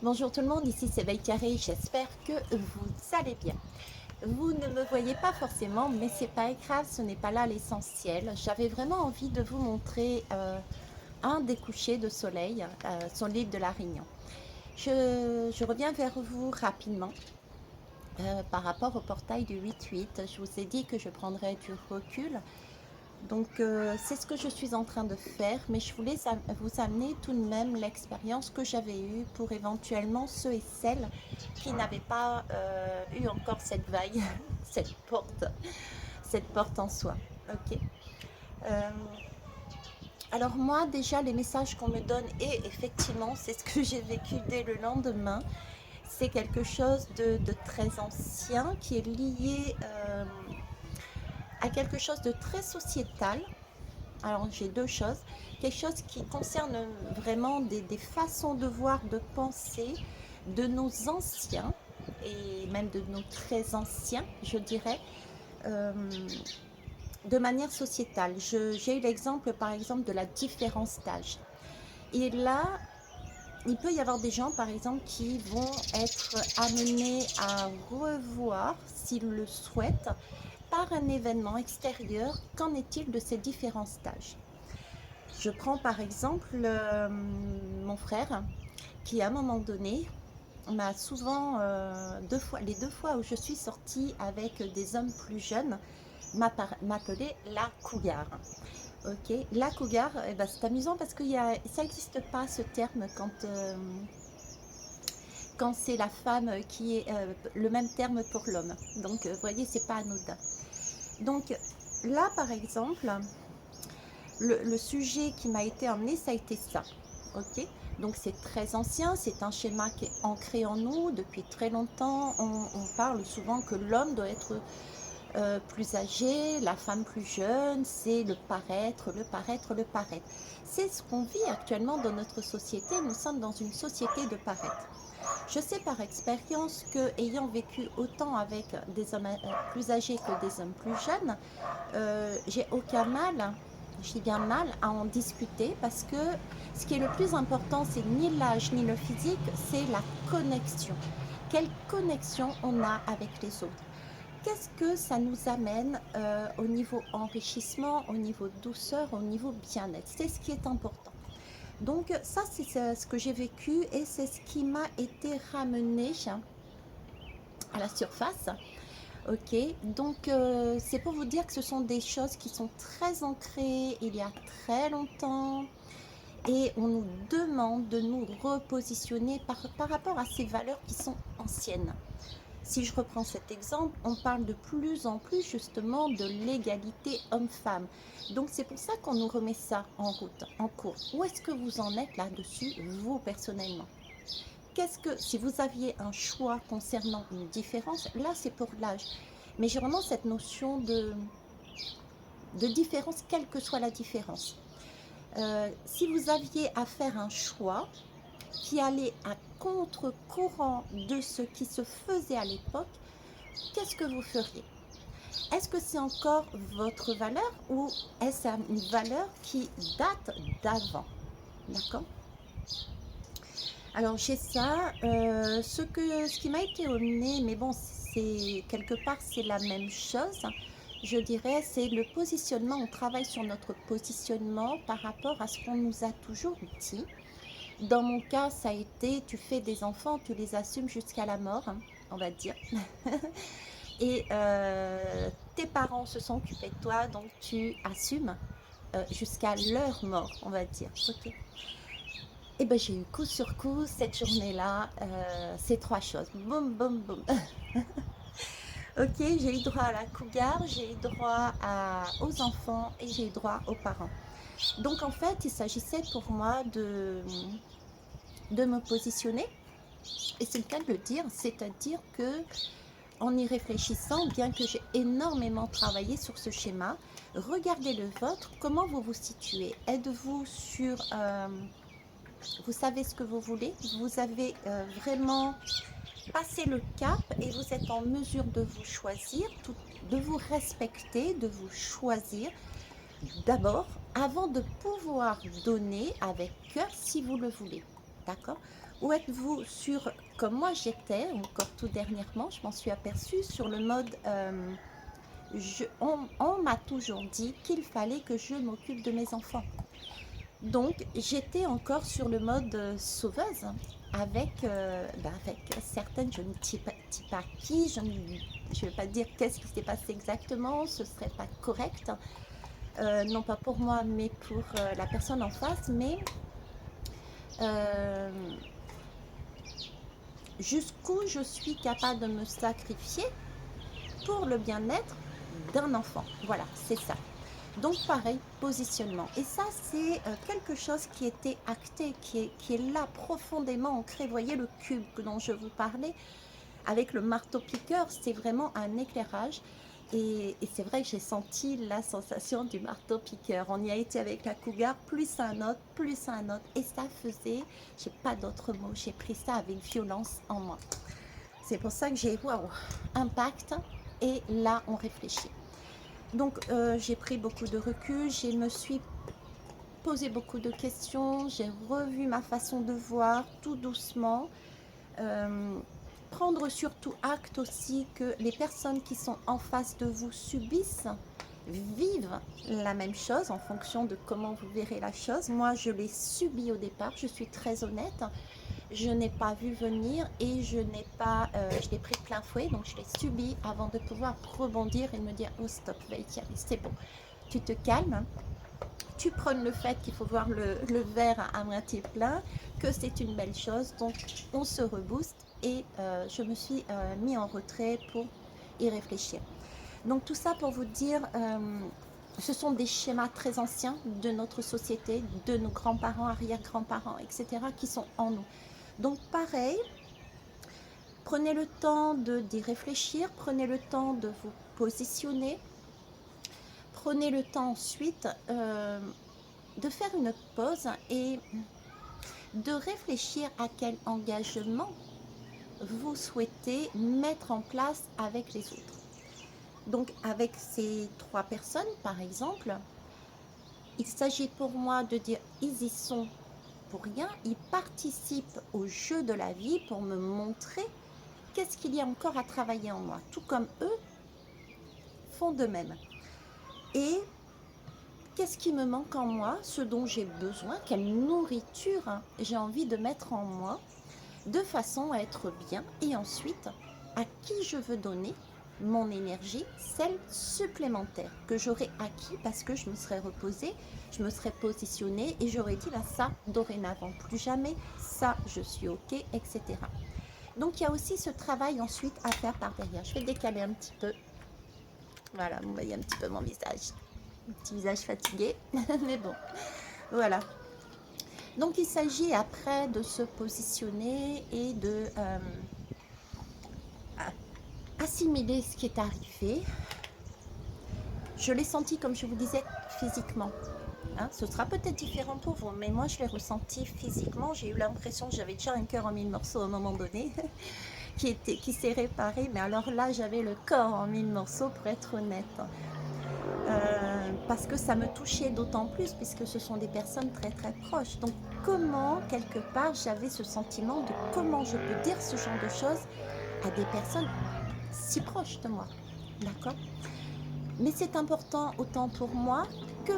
Bonjour tout le monde, ici c'est Carré, j'espère que vous allez bien. Vous ne me voyez pas forcément, mais c'est pas grave, ce n'est pas là l'essentiel. J'avais vraiment envie de vous montrer un des couchers de soleil sur l'île de la Réunion. Je reviens vers vous rapidement par rapport au portail du 8-8. Je vous ai dit que je prendrais du recul. Donc, c'est ce que je suis en train de faire, mais je voulais vous amener tout de même l'expérience que j'avais eue pour éventuellement ceux et celles qui n'avaient pas eu encore cette vague, cette porte en soi. Ok. Euh, alors moi, déjà, les messages qu'on me donne, et effectivement, c'est ce que j'ai vécu dès le lendemain, c'est quelque chose de très ancien qui est lié à quelque chose de très sociétal. Alors j'ai deux choses. Quelque chose qui concerne vraiment des façons de voir, de penser de nos anciens, et même de nos très anciens, je dirais, euh, de manière sociétale. J'ai eu l'exemple, par exemple, de la différence d'âge. Et là, il peut y avoir des gens, par exemple, qui vont être amenés à revoir, s'ils le souhaitent, par un événement extérieur, qu'en est-il de ces différences d'âge. Je prends par exemple mon frère qui, à un moment donné, m'a souvent, les deux fois où je suis sortie avec des hommes plus jeunes, m'appelait la cougar. Ok, la cougar, eh ben, c'est amusant parce que ça n'existe pas ce terme quand c'est la femme qui est le même terme pour l'homme. Donc, vous voyez, c'est pas anodin. Donc, là, par exemple, le sujet qui m'a été emmené, ça a été ça. Ok, donc c'est très ancien, c'est un schéma qui est ancré en nous depuis très longtemps. On parle souvent que l'homme doit être plus âgé, la femme plus jeune, c'est le paraître, le paraître, le paraître. C'est ce qu'on vit actuellement dans notre société. Nous sommes dans une société de paraître. Je sais par expérience que, ayant vécu autant avec des hommes plus âgés que des hommes plus jeunes, j'ai aucun mal, je dis bien mal, à en discuter parce que ce qui est le plus important, c'est ni l'âge ni le physique, c'est la connexion. Quelle connexion on a avec les autres? Qu'est-ce que ça nous amène au niveau enrichissement, au niveau douceur, au niveau bien-être? C'est ce qui est important. Donc ça, c'est ce que j'ai vécu et c'est ce qui m'a été ramené à la surface. Ok, donc c'est pour vous dire que ce sont des choses qui sont très ancrées il y a très longtemps et on nous demande de nous repositionner par rapport à ces valeurs qui sont anciennes. Si je reprends cet exemple, on parle de plus en plus justement de l'égalité homme-femme. Donc c'est pour ça qu'on nous remet ça en route, en cours. Où est-ce que vous en êtes là-dessus, vous personnellement? Qu'est-ce que, si vous aviez un choix concernant une différence, là c'est pour l'âge. Mais j'ai vraiment cette notion de différence, quelle que soit la différence. Si vous aviez à faire un choix qui allait à contre-courant de ce qui se faisait à l'époque, qu'est-ce que vous feriez? Est-ce que c'est encore votre valeur ou est-ce une valeur qui date d'avant? D'accord. Alors j'ai ça, ce qui m'a été amené, mais bon, c'est quelque part c'est la même chose. Je dirais, c'est le positionnement. On travaille sur notre positionnement par rapport à ce qu'on nous a toujours dit. Dans mon cas, ça a été, tu fais des enfants, tu les assumes jusqu'à la mort, hein, on va dire. Et tes parents se sont occupés de toi, donc tu assumes jusqu'à leur mort, on va dire. Ok. Et ben j'ai eu coup sur coup cette journée-là, ces trois choses. Boum, boum, boum. Ok, j'ai eu droit à la cougar, j'ai eu droit aux enfants et j'ai eu droit aux parents. Donc en fait, il s'agissait pour moi de me positionner. Et c'est le cas de le dire, c'est-à-dire que en y réfléchissant, bien que j'ai énormément travaillé sur ce schéma, regardez le vôtre, comment vous vous situez. Êtes-vous sur vous savez ce que vous voulez, vous avez vraiment passé le cap et vous êtes en mesure de vous choisir, de vous respecter, de vous choisir d'abord avant de pouvoir donner avec cœur si vous le voulez. d'accord? Ou êtes-vous sur, comme moi j'étais, encore tout dernièrement, je m'en suis aperçue, sur le mode, on m'a toujours dit qu'il fallait que je m'occupe de mes enfants. Donc j'étais encore sur le mode sauveuse, avec certaines, je ne dis pas qui, je ne vais pas dire qu'est-ce qui s'est passé exactement, ce ne serait pas correct, non pas pour moi, mais pour la personne en face, mais euh, jusqu'où je suis capable de me sacrifier pour le bien-être d'un enfant. Voilà, c'est ça. Donc pareil, positionnement. Et ça, c'est quelque chose qui était acté, qui est là profondément ancré. Vous voyez le cube dont je vous parlais, avec le marteau-piqueur, c'est vraiment un éclairage. Et c'est vrai que j'ai senti la sensation du marteau-piqueur. On y a été avec la cougar, plus un autre, plus un autre. Et ça faisait, j'ai pas d'autre mot, j'ai pris ça avec violence en moi. C'est pour ça que j'ai, waouh, impact. Et là, on réfléchit. Donc, j'ai pris beaucoup de recul, je me suis posé beaucoup de questions, j'ai revu ma façon de voir tout doucement. Euh, Prendre surtout acte aussi que les personnes qui sont en face de vous subissent, vivent la même chose en fonction de comment vous verrez la chose. Moi, je l'ai subi au départ, je suis très honnête. Je n'ai pas vu venir et je l'ai pris de plein fouet, donc je l'ai subi avant de pouvoir rebondir et me dire, oh stop, Vaïtiari, c'est bon, tu te calmes, tu prônes le fait qu'il faut voir le verre à moitié plein, que c'est une belle chose, donc on se rebooste et je me suis mis en retrait pour y réfléchir. Donc tout ça pour vous dire, ce sont des schémas très anciens de notre société, de nos grands-parents, arrière-grands-parents, etc., qui sont en nous. Donc pareil, prenez le temps d'y réfléchir, prenez le temps de vous positionner, prenez le temps ensuite de faire une pause et de réfléchir à quel engagement vous souhaitez mettre en place avec les autres. Donc avec ces 3 personnes, par exemple, il s'agit pour moi de dire ils y sont pour rien, ils participent au jeu de la vie pour me montrer qu'est-ce qu'il y a encore à travailler en moi, tout comme eux font de même. Et qu'est-ce qui me manque en moi, ce dont j'ai besoin, quelle nourriture j'ai envie de mettre en moi, de façon à être bien, et ensuite à qui je veux donner mon énergie, celle supplémentaire que j'aurais acquis parce que je me serais reposée, je me serais positionnée et j'aurais dit là ça dorénavant plus jamais, ça je suis ok, etc. Donc il y a aussi ce travail ensuite à faire par derrière. Je vais décaler un petit peu. Voilà, vous voyez un petit peu mon visage. Un petit visage fatigué, mais bon, voilà. Donc il s'agit après de se positionner et de assimiler ce qui est arrivé. Je l'ai senti, comme je vous disais, physiquement. Hein, ce sera peut-être différent pour vous, mais moi je l'ai ressenti physiquement. J'ai eu l'impression que j'avais déjà un cœur en 1000 morceaux à un moment donné, qui s'est réparé. Mais alors là, j'avais le corps en 1000 morceaux, pour être honnête. Parce que ça me touchait d'autant plus, puisque ce sont des personnes très très proches. Donc comment, quelque part, j'avais ce sentiment de comment je peux dire ce genre de choses à des personnes si proches de moi. D'accord? Mais c'est important autant pour moi que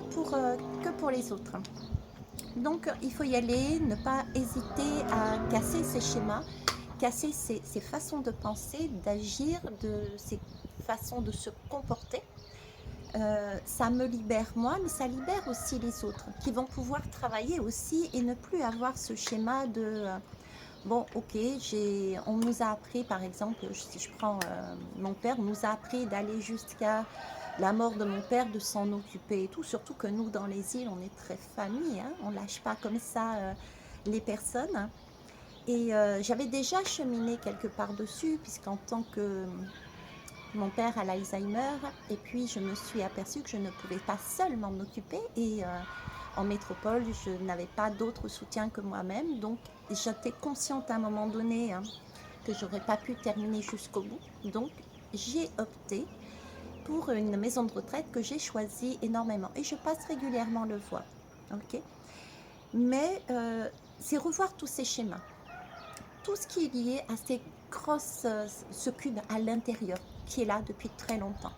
pour les autres. Donc il faut y aller, ne pas hésiter à casser ces schémas, casser ces façons de penser, d'agir, ces façons de se comporter. Ça me libère moi, mais ça libère aussi les autres qui vont pouvoir travailler aussi et ne plus avoir ce schéma de bon, ok, on nous a appris, par exemple, si je prends mon père, on nous a appris d'aller jusqu'à la mort de mon père, de s'en occuper et tout. Surtout que nous, dans les îles, on est très famille, hein, on lâche pas comme ça les personnes. Et j'avais déjà cheminé quelque part dessus, puisqu'en tant que mon père a l'Alzheimer, et puis je me suis aperçue que je ne pouvais pas seule m'en occuper. Et en métropole, je n'avais pas d'autre soutien que moi-même. Donc j'étais consciente à un moment donné que j'aurais pas pu terminer jusqu'au bout. Donc j'ai opté pour une maison de retraite que j'ai choisie énormément. Et je passe régulièrement le voir. Ok. Mais c'est revoir tous ces schémas. Tout ce qui est lié à ces grosses, ce cube à l'intérieur, qui est là depuis très longtemps.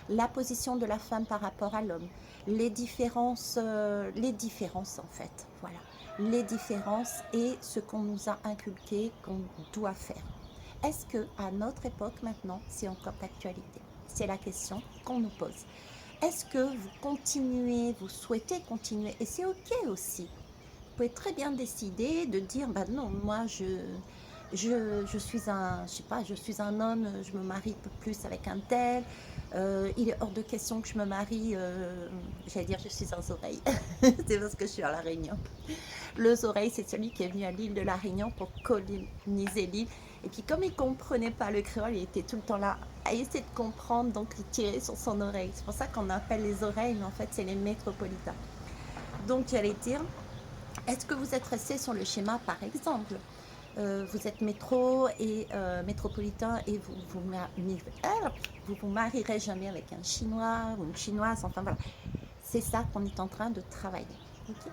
La position de la femme par rapport à l'homme, les différences en fait, voilà. Les différences et ce qu'on nous a inculqué qu'on doit faire. Est-ce que à notre époque maintenant, c'est encore d'actualité? C'est la question qu'on nous pose. Est-ce que vous continuez, vous souhaitez continuer? Et c'est ok aussi. Vous pouvez très bien décider de dire, bah non, moi je suis un, je sais pas, je suis un homme, je me marie plus avec un tel. Il est hors de question que je me marie, j'allais dire je suis un oreille, c'est parce que je suis à La Réunion. Le Zoreille, c'est celui qui est venu à l'île de La Réunion pour coloniser l'île. Et puis comme il ne comprenait pas le créole, il était tout le temps là à essayer de comprendre, donc il tirait sur son oreille. C'est pour ça qu'on appelle les oreilles, mais en fait c'est les métropolitains. Donc j'allais dire, est-ce que vous êtes resté sur le schéma par exemple vous êtes métro et métropolitain et vous marierez jamais avec un Chinois ou une Chinoise, enfin voilà. C'est ça qu'on est en train de travailler. Okay,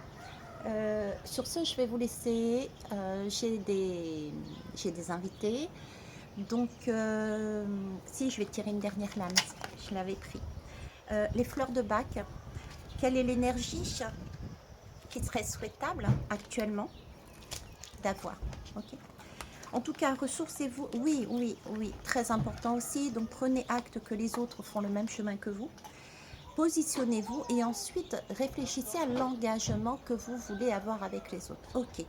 sur ce, je vais vous laisser. J'ai des invités. Donc, si je vais tirer une dernière lame, je l'avais pris. Les fleurs de bac, quelle est l'énergie qui serait souhaitable actuellement d'avoir? Okay. En tout cas, ressourcez-vous. Oui, oui, oui, très important aussi. Donc, prenez acte que les autres font le même chemin que vous. Positionnez-vous et ensuite réfléchissez à l'engagement que vous voulez avoir avec les autres. Ok,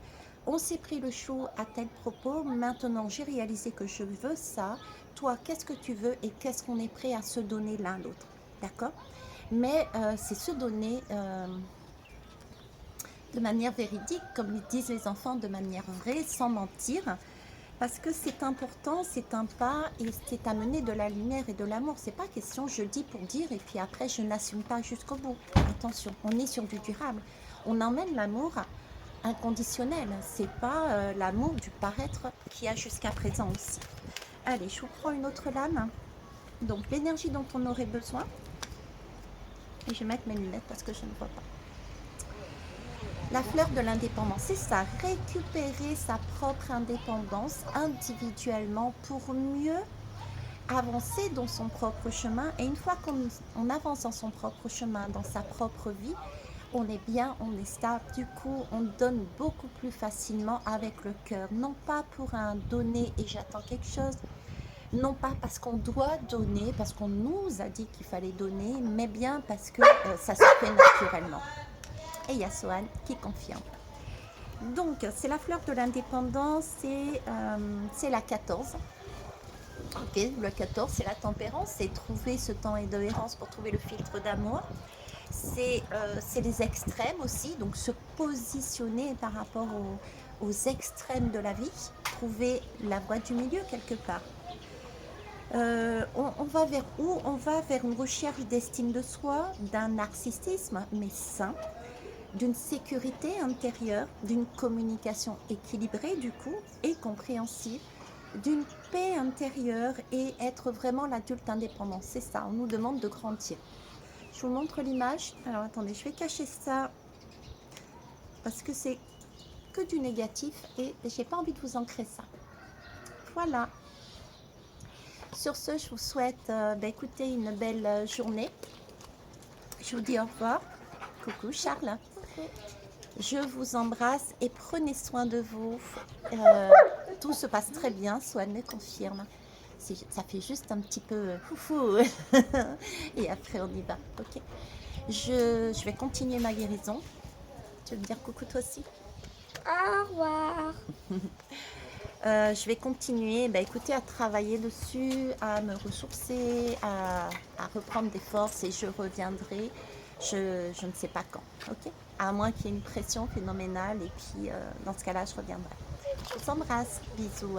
on s'est pris le chou à tel propos, maintenant j'ai réalisé que je veux ça. Toi, qu'est-ce que tu veux et qu'est-ce qu'on est prêt à se donner l'un l'autre? D'accord? Mais c'est se donner de manière véridique, comme disent les enfants, de manière vraie, sans mentir. Parce que c'est important, c'est un pas et c'est amener de la lumière et de l'amour. C'est pas question je dis pour dire et puis après je n'assume pas jusqu'au bout. Attention, on est sur du durable. On emmène l'amour inconditionnel. C'est pas l'amour du paraître qu'il y a jusqu'à présent aussi. Allez, je vous prends une autre lame. Donc l'énergie dont on aurait besoin. Et je vais mettre mes lunettes parce que je ne vois pas. La fleur de l'indépendance, c'est ça, récupérer sa propre indépendance individuellement pour mieux avancer dans son propre chemin. Et une fois qu'on avance dans son propre chemin, dans sa propre vie, on est bien, on est stable. Du coup, on donne beaucoup plus facilement avec le cœur. Non pas pour un donner et j'attends quelque chose, non pas parce qu'on doit donner, parce qu'on nous a dit qu'il fallait donner, mais bien parce que ça se fait naturellement. Et il y a Sohan qui confirme. Donc, c'est la fleur de l'indépendance, c'est la 14. Ok, le 14, c'est la tempérance, c'est trouver ce temps et de errance pour trouver le filtre d'amour. C'est les extrêmes aussi, donc se positionner par rapport aux extrêmes de la vie, trouver la voie du milieu quelque part. On va vers où? On va vers une recherche d'estime de soi, d'un narcissisme, mais sain, d'une sécurité intérieure, d'une communication équilibrée du coup et compréhensive, d'une paix intérieure et être vraiment l'adulte indépendant. C'est ça, on nous demande de grandir. Je vous montre l'image. Alors attendez, je vais cacher ça parce que c'est que du négatif et j'ai pas envie de vous ancrer ça. Voilà. Sur ce, je vous souhaite écoutez, une belle journée. Je vous dis au revoir. Coucou Charles. Je vous embrasse et prenez soin de vous. Tout se passe très bien, Swan me confirme. Ça fait juste un petit peu foufou. Et après, on y va. Ok. Je vais continuer ma guérison. Tu veux me dire coucou toi aussi? Au revoir. Je vais continuer écoutez, à travailler dessus, à me ressourcer, à reprendre des forces et je reviendrai. Je ne sais pas quand. Ok, à moins qu'il y ait une pression phénoménale et puis dans ce cas-là, je reviendrai. Je vous embrasse. Bisous.